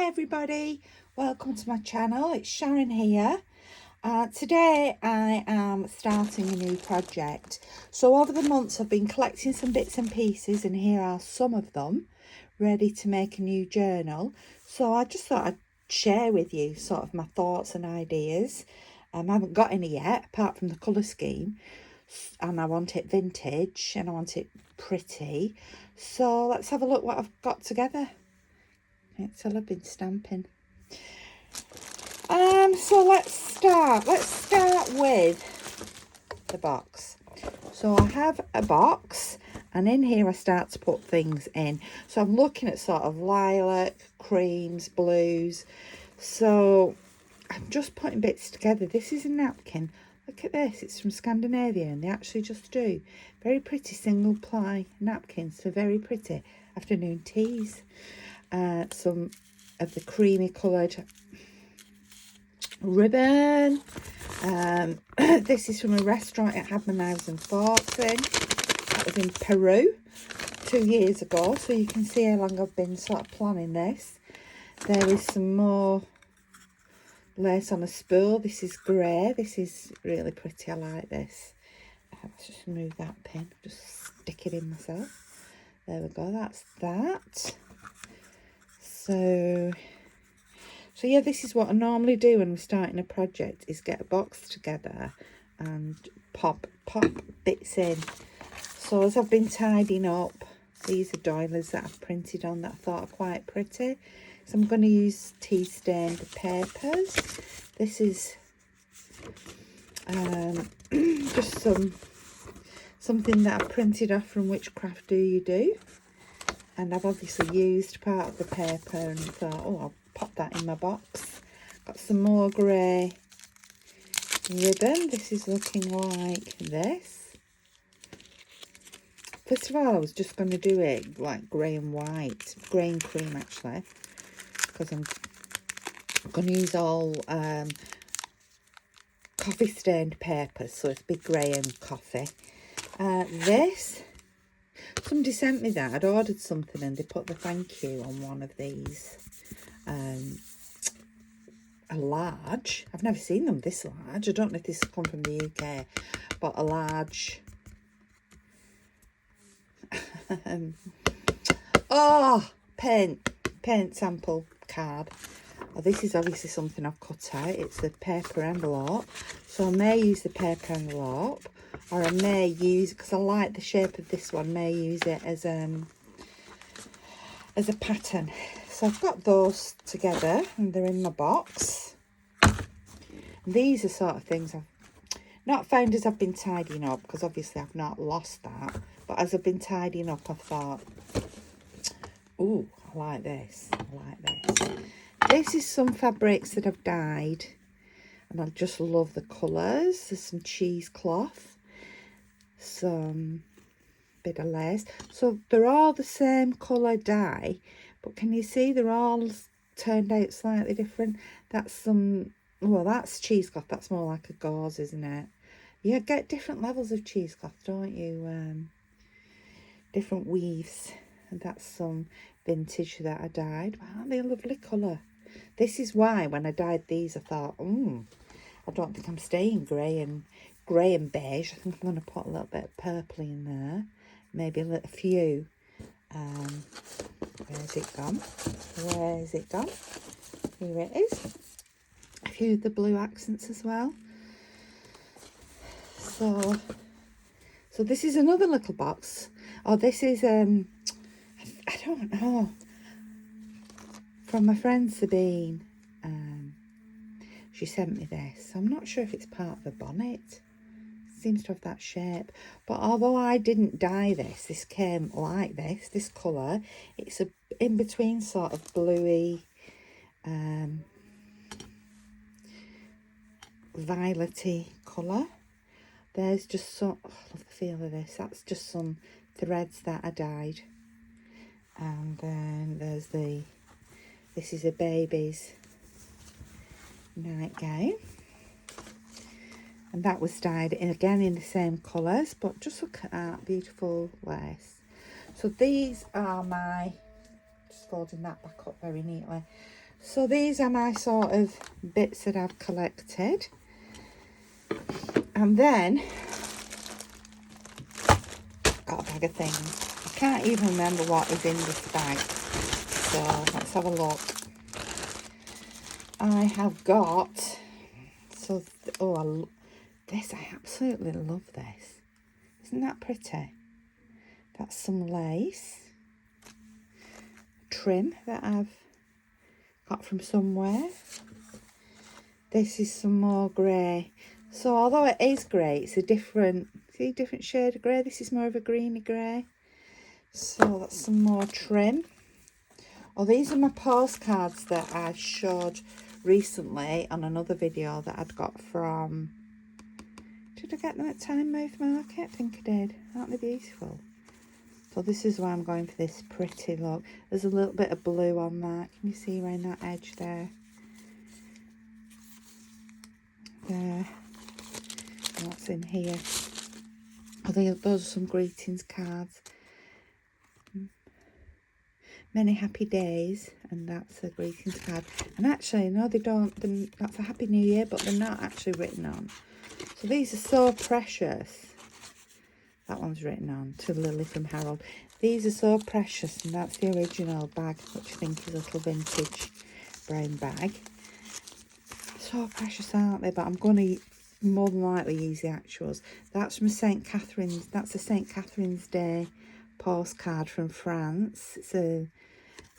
everybody, welcome to my channel. It's Sharon here. Today I am starting a new project. So over the months I've been collecting some bits and pieces, and here are some of them ready to make a new journal. So I just thought I'd share with you sort of my thoughts and ideas. I haven't got any yet apart from the colour scheme, and I want it vintage and I want it pretty. So let's have a look what I've got together. It's all I've been stamping. So let's start with the box. So I have a box, and in here I start to put things in. So I'm looking at sort of lilac, creams, blues. So I'm just putting bits together. This is a napkin. Look at this, it's from Scandinavia, and they actually just do very pretty single ply napkins for very pretty afternoon teas. Some of the creamy coloured ribbon. This is from a restaurant it had my knives and forks in. That was in Peru 2 years ago, so you can see how long I've been sort of planning this. There is some more lace on a spool. This is grey. This is really pretty. I like this. Let's just remove that pin, just stick it in myself. There we go, that's that. So yeah, this is what I normally do when we're starting a project, is get a box together and pop bits in. So as I've been tidying up, these are doilies that I've printed on that I thought are quite pretty. So I'm going to use tea stained papers. This is just something that I've printed off from Witchcraft Do You Do. And I've obviously used part of the paper and thought, oh, I'll pop that in my box. Got some more grey ribbon. This is looking like this. First of all, I was just going to do it like grey and white, grey and cream actually, because I'm going to use all coffee stained papers, so it's big grey and coffee. This, somebody sent me that. I'd ordered something and they put the thank you on one of these. A large. I've never seen them this large. I don't know if this has come from the UK, but a large. Paint sample card. Oh, this is obviously something I've cut out. It's a paper envelope. So I may use the paper envelope, or I may use, because I like the shape of this one, may use it as a pattern. So I've got those together and they're in my box. And these are sort of things I've not found as I've been tidying up, because obviously I've not lost that. But as I've been tidying up, I thought, oh, I like this. I like this. This is some fabrics that I've dyed, and I just love the colours. There's some cheesecloth, some bit of lace. So they're all the same colour dye, but can you see they're all turned out slightly different? That's some, well, that's cheesecloth. That's more like a gauze, isn't it? You get different levels of cheesecloth, don't you? Different weaves. And that's some vintage that I dyed. Wow, aren't they a lovely colour? This is why when I dyed these I thought, I don't think I'm staying grey and beige. I think I'm going to put a little bit of purple in there. Maybe a few. Where's it gone? Where's it gone? Here it is. A few of the blue accents as well. So this is another little box. Oh, this is I don't know, from my friend Sabine. She sent me this. I'm not sure if it's part of a bonnet. It seems to have that shape. But although I didn't dye this, this came like this colour. It's a in between sort of bluey, violety colour. There's just some, oh, I love the feel of this. That's just some threads that I dyed. And then there's this is a baby's nightgown. And that was dyed again in the same colours, but just look at that beautiful lace. So these are my, just folding that back up very neatly. So these are my sort of bits that I've collected. And then got a bag of things. I can't even remember what is in this bag. So let's have a look. I have got, so, this, I absolutely love this. Isn't that pretty? That's some lace trim that I've got from somewhere. This is some more grey. So although it is grey, it's a different, see, different shade of grey. This is more of a greeny grey. So that's some more trim. Oh, these are my postcards that I showed recently on another video that I'd got from, did I get them at Tynemouth Market? I think I did. Aren't they beautiful? So this is why I'm going for this pretty look. There's a little bit of blue on that. Can you see around that edge there? There. And what's in here? Oh, those are some greetings cards. Many happy days, and that's a greetings card. And actually, no, they don't. That's a Happy New Year, but they're not actually written on. So these are so precious. That one's written on, to Lily from Harold. These are so precious, and that's the original bag, which I think is a little vintage brown bag. So precious, aren't they? But I'm going to more than likely use the actuals. That's from St. Catherine's. That's a St. Catherine's Day postcard from France. It's a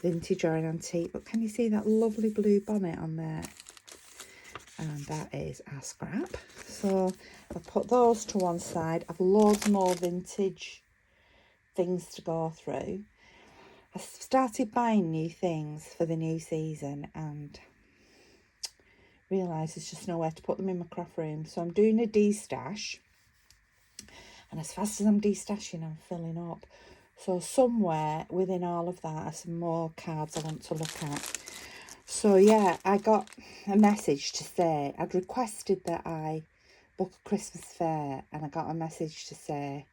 vintage or an antique, but can you see that lovely blue bonnet on there? And that is our scrap. So I've put those to one side. I've loads more vintage things to go through. I started buying new things for the new season and realised there's just nowhere to put them in my craft room. So I'm doing a de-stash. And as fast as I'm de-stashing, I'm filling up. So somewhere within all of that are some more cards I want to look at. So yeah, I got a message to say, I'd requested that I book a Christmas fair, and I got a message to say,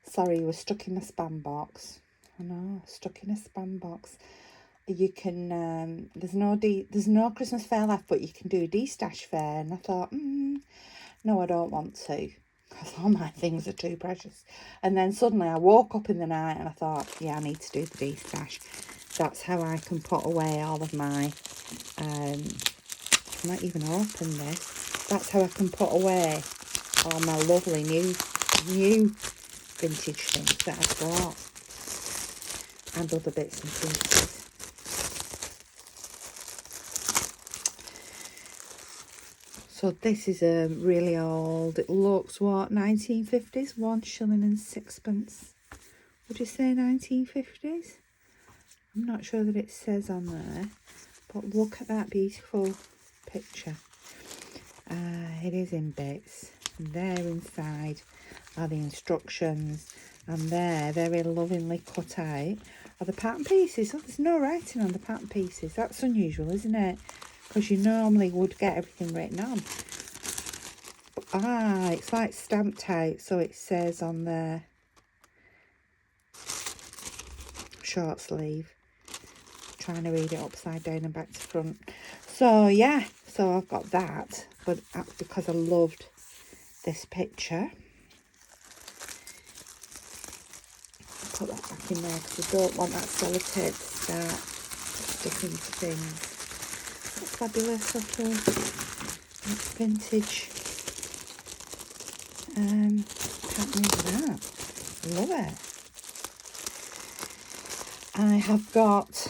sorry, you were stuck in my spam box. I know, stuck in a spam box. You can, there's no Christmas fair left, but you can do a de-stash fair. And I thought, no, I don't want to, because all my things are too precious. And then suddenly I woke up in the night and I thought, yeah, I need to do the de-stash. That's how I can put away all of my, I'm not even open this. That's how I can put away all my lovely new vintage things that I've got. And other bits and pieces. So this is a really old, it looks what, 1950s, 1 shilling and 6pence. Would you say 1950s? I'm not sure that it says on there, but look at that beautiful picture. It is in bits. And there inside are the instructions, and there, very lovingly cut out, are the pattern pieces. Oh, there's no writing on the pattern pieces. That's unusual, isn't it? Because you normally would get everything written on. But, it's like stamped out, so it says on there, short sleeve. Trying to read it upside down and back to front. So yeah, so I've got that, but because I loved this picture, I'll put that back in there because I don't want that sellotape to start sticking to things. That's fabulous little vintage pattern is that. Love it. I have got,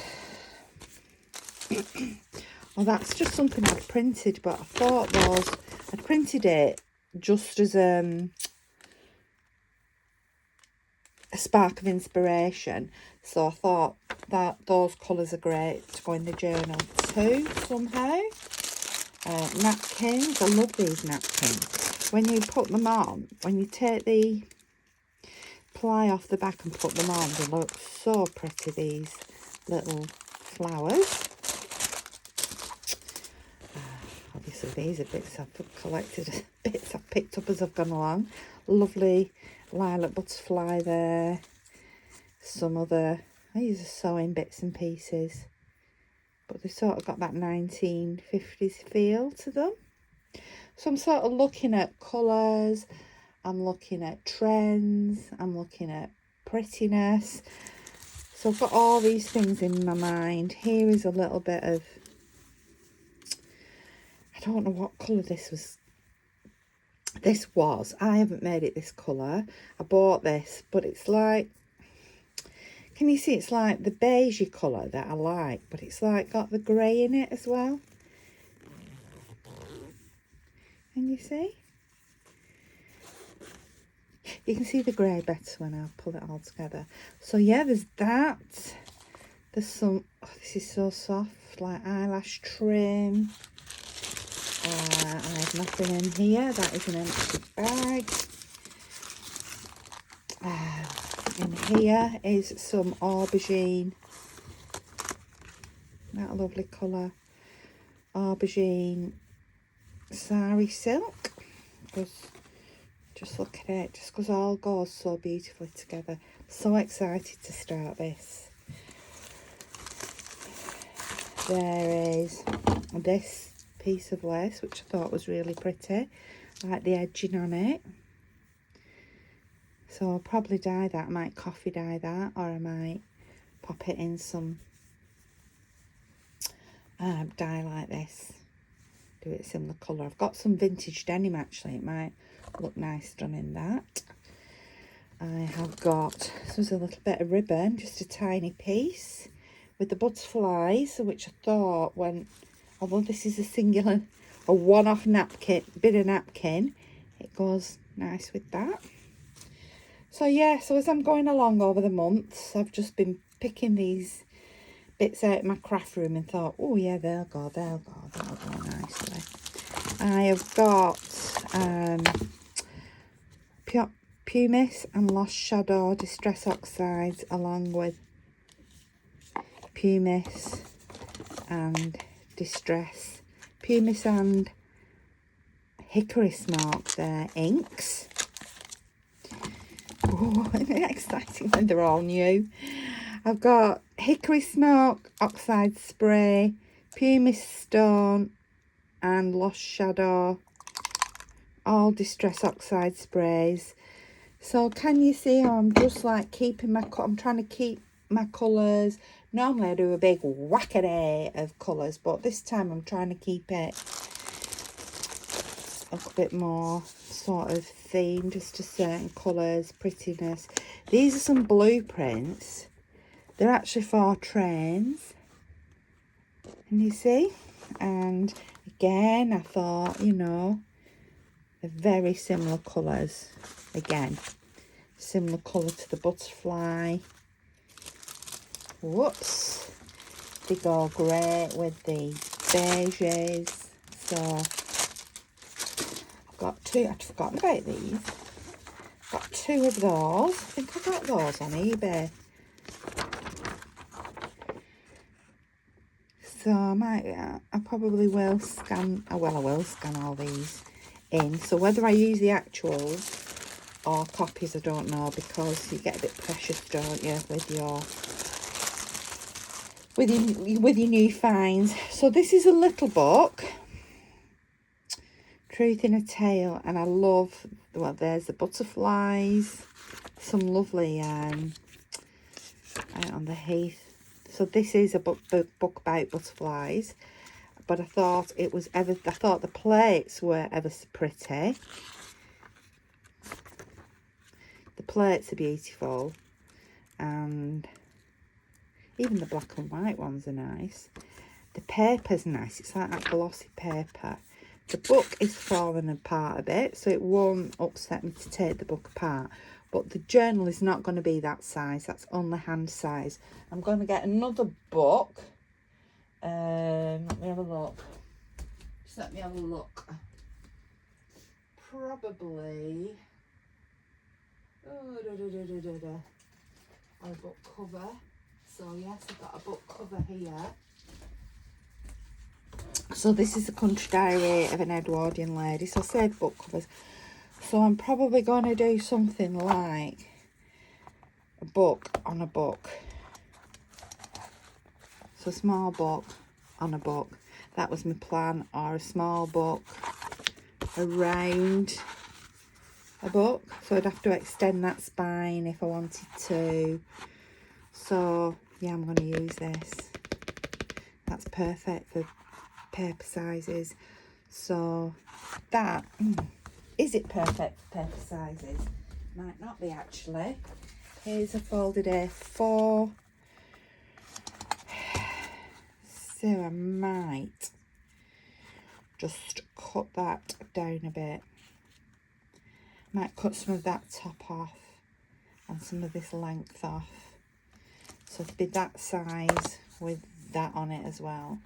well, that's just something I've printed, but I thought I'd printed it just as a spark of inspiration. So I thought that those colours are great to go in the journal too, somehow. Napkins, I love these napkins. When you put them on, when you take the ply off the back and put them on, they look so pretty, these little flowers. Obviously these are bits I've collected, bits I've picked up as I've gone along. Lovely lilac butterfly there. Some other These are sewing bits and pieces, but they've sort of got that 1950s feel to them. So I'm sort of looking at colours, I'm looking at trends, I'm looking at prettiness. So I've got all these things in my mind. Here is a little bit of, I don't know what colour this was. I haven't made it this colour. I bought this, but it's like, can you see, it's like the beigey colour that I like, but it's like got the grey in it as well. Can you see? You can see the grey better when I pull it all together. So yeah, there's that. There's some, oh, this is so soft, like eyelash trim. I have nothing in here. That is an empty bag. In here is some aubergine. That a lovely colour. Aubergine sari silk. Just look at it. Just because all goes so beautifully together. So excited to start this. There is this piece of lace, which I thought was really pretty. I like the edging on it. So I'll probably dye that. I might coffee dye that, or I might pop it in some dye like this. Do it similar colour. I've got some vintage denim actually. It might look nice done in that. I have got, this was a little bit of ribbon, just a tiny piece with the butterflies, which I thought went, although this is a one-off napkin, bit of napkin, it goes nice with that. So yeah, so as I'm going along over the months, I've just been picking these bits out of my craft room and thought, oh yeah, that'll go nicely. I have got Pumice and Lost Shadow Distress Oxides, along with Pumice and Distress. Pumice and Hickory Smoke, their inks. Oh, isn't it exciting when they're all new? I've got Hickory Smoke Oxide Spray, Pumice Stone and Lost Shadow, all Distress Oxide sprays. So can you see how I'm just like keeping I'm trying to keep my colours. Normally I do a big whack-a-day of colours, but this time I'm trying to keep it a little bit more sort of themed, just to certain colours, prettiness. These are some blueprints. They're actually for trains. And you see? And again, I thought, you know, they're very similar colours. Again, similar colour to the butterfly. Whoops. They go great with the beiges. So I've got two. I'd forgotten about these. Got two of those. I think I got those on eBay. So I probably will scan. Well, I will scan all these in. So whether I use the actuals or copies, I don't know, because you get a bit precious, don't you, with your new finds. So this is a little book, Truth in a Tale, and I love, well, there's the butterflies, some lovely out on the heath. So this is a book about butterflies, but I thought the plates were ever so pretty. The plates are beautiful, and even the black and white ones are nice. The paper's nice. It's like that glossy paper. The book is falling apart a bit, so it won't upset me to take the book apart. But the journal is not going to be that size. That's only hand size. I'm going to get another book. Let me have a look. Just let me have a look. Probably... a book cover. So yes, I've got a book cover here. So this is the Country Diary of an Edwardian Lady. So I said book covers. So I'm probably going to do something like a book on a book. So a small book on a book. That was my plan, or a small book around a book. So I'd have to extend that spine if I wanted to. So yeah, I'm going to use this. That's perfect for paper sizes. So that, is it perfect for paper sizes? Might not be actually. Here's a folded A4. So I might just cut that down a bit. Might cut some of that top off and some of this length off. So it'd be that size with that on it as well.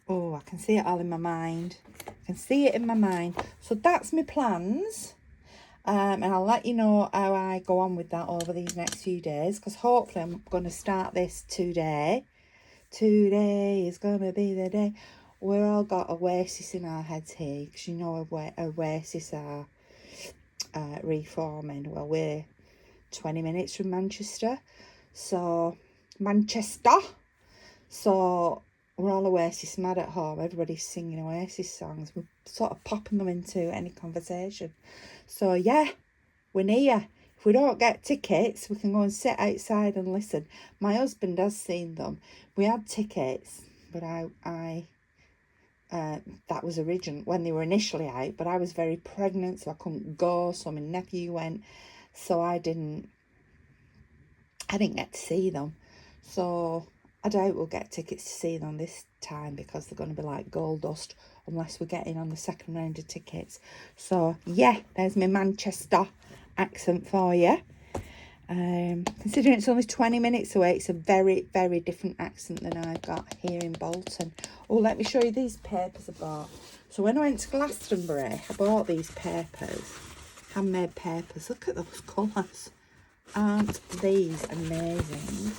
Oh, I can see it all in my mind. I can see it in my mind. So that's my plans. And I'll let you know how I go on with that over these next few days. Because hopefully I'm going to start this today. Today is going to be the day. We've all got Oasis in our heads here. Because you know Oasis are reforming. Well, we're 20 minutes from Manchester. So, So, we're all Oasis mad at home. Everybody's singing Oasis songs. We're sort of popping them into any conversation. So, yeah, we're near. If we don't get tickets, we can go and sit outside and listen. My husband has seen them. We had tickets, but that was original when they were initially out, but I was very pregnant, so I couldn't go. So my nephew went, so I didn't get to see them. So I doubt we'll get tickets to see them this time, because they're going to be like gold dust unless we're getting on the second round of tickets. So yeah, there's my Manchester accent for you. Considering it's only 20 minutes away, it's a very, very different accent than I've got here in Bolton. Oh, let me show you these papers I bought. So when I went to Glastonbury, I bought these papers, handmade papers. Look at those colours. Aren't these amazing?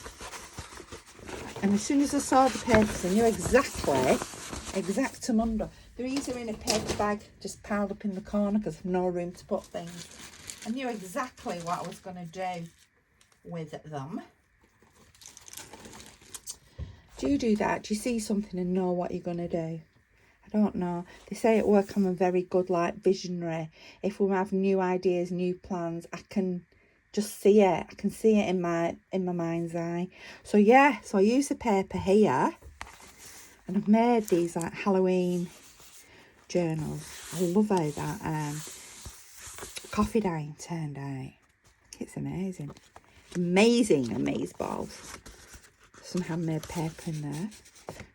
And as soon as I saw the papers, I knew exactamundo. These are in a paper bag, just piled up in the corner because I've no room to put things. I knew exactly what I was going to do with them. Do you do that? Do you see something and know what you're going to do? I don't know. They say at work I'm a very good, like, visionary. If we have new ideas, new plans, I can just see it. I can see it in my mind's eye. So yeah, so I use the paper here, and I've made these like Halloween journals. I love how that coffee dye turned out. It's amazing. Amazing amazeballs. Some handmade paper in there.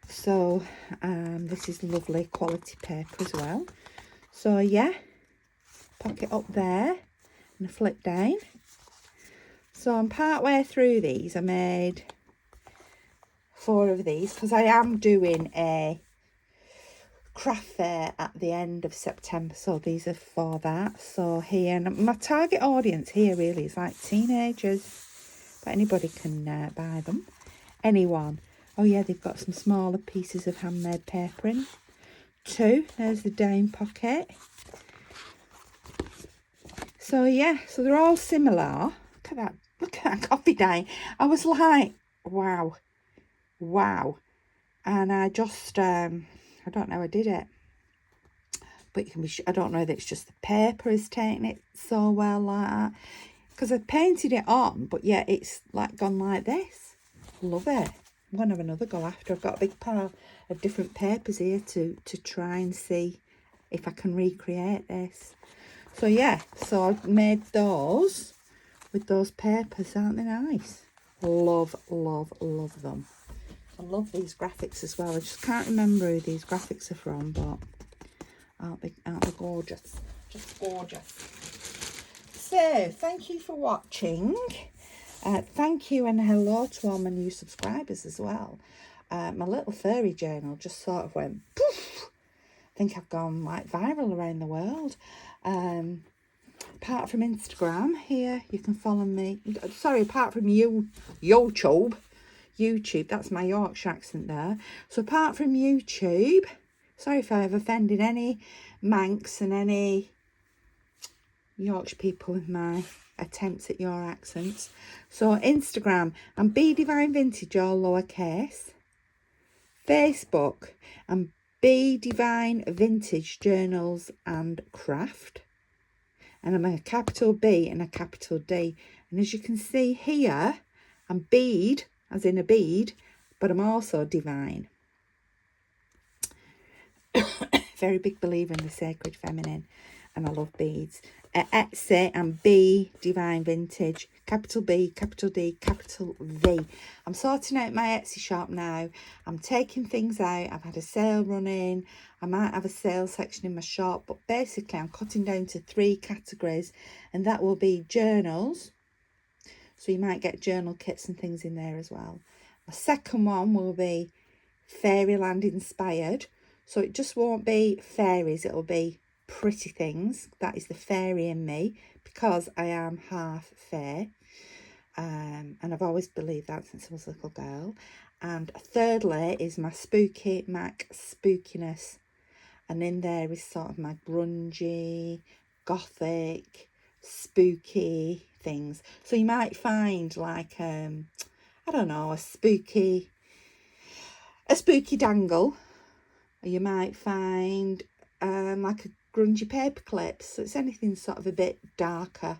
So this is lovely quality paper as well. So yeah, pop it up there and flip down. So I'm part way through these. I made 4 of these because I am doing a craft fair at the end of September, so these are for that. So here, and my target audience here really is like teenagers, but anybody can buy them. Anyone. Oh yeah, they've got some smaller pieces of handmade paper in. 2, there's the down pocket. So yeah, so they're all similar. Look at that coffee dye. I was like, wow. And I just I don't know how I did it, but you can be I don't know that it's just the paper is taking it so well like that, because I painted it on, but yeah, it's like gone like this. Love it. I'm gonna have another go after. I've got a big pile of different papers here to try and see if I can recreate this. So yeah, so I've made those with those papers. Aren't they nice? Love them. I love these graphics as well. I just can't remember who these graphics are from, but aren't they gorgeous? Just gorgeous. So, thank you for watching. Thank you and hello to all my new subscribers as well. My little furry journal just sort of went poof. I think I've gone like viral around the world. Apart from Instagram, here you can follow me. Sorry, apart from YouTube, that's my Yorkshire accent there. So apart from YouTube, sorry if I've offended any Manx and any Yorkshire people with my attempts at your accents. So Instagram, I'm B Divine Vintage, all lowercase. Facebook, I'm B Divine Vintage Journals and Craft. And I'm a capital B and a capital D. And as you can see here, I'm bead, as in a bead, but I'm also divine. Very big believer in the sacred feminine, and I love beads. At Etsy, I'm B Divine Vintage, capital B, capital D, capital V. I'm sorting out my Etsy shop now. I'm taking things out. I've had a sale running. I might have a sale section in my shop, but basically I'm cutting down to 3 categories, and that will be journals. So you might get journal kits and things in there as well. My second one will be fairyland inspired. So it just won't be fairies, it'll be pretty things. That is the fairy in me, because I am half fair. And I've always believed that since I was a little girl. And thirdly is my Spooky Mac spookiness. And in there is sort of my grungy, gothic, spooky things. So you might find like, I don't know, a spooky dangle. Or you might find like a grungy paper clips. So it's anything sort of a bit darker.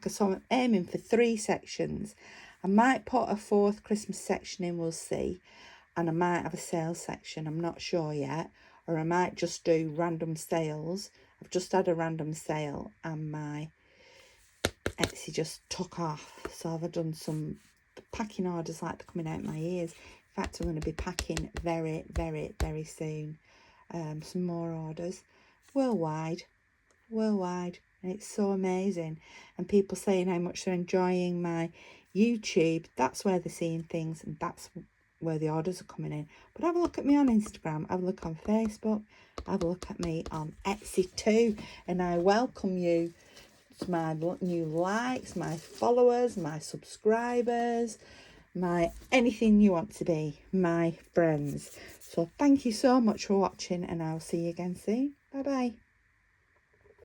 So I'm aiming for 3 sections. I might put a 4th Christmas section in, we'll see. And I might have a sales section, I'm not sure yet. Or I might just do random sales. I've just had a random sale and my Etsy just took off. So I've done some packing orders like they're coming out my ears. In fact, I'm going to be packing very, very, very soon. Some more orders worldwide, and it's so amazing. And people saying how much they're enjoying my YouTube. That's where they're seeing things, and that's where the orders are coming in. But have a look at me on Instagram, have a look on Facebook, have a look at me on Etsy too, and I welcome you to my new likes, my followers, my subscribers, my anything you want to be, my friends. So thank you so much for watching, and I'll see you again soon. Bye bye.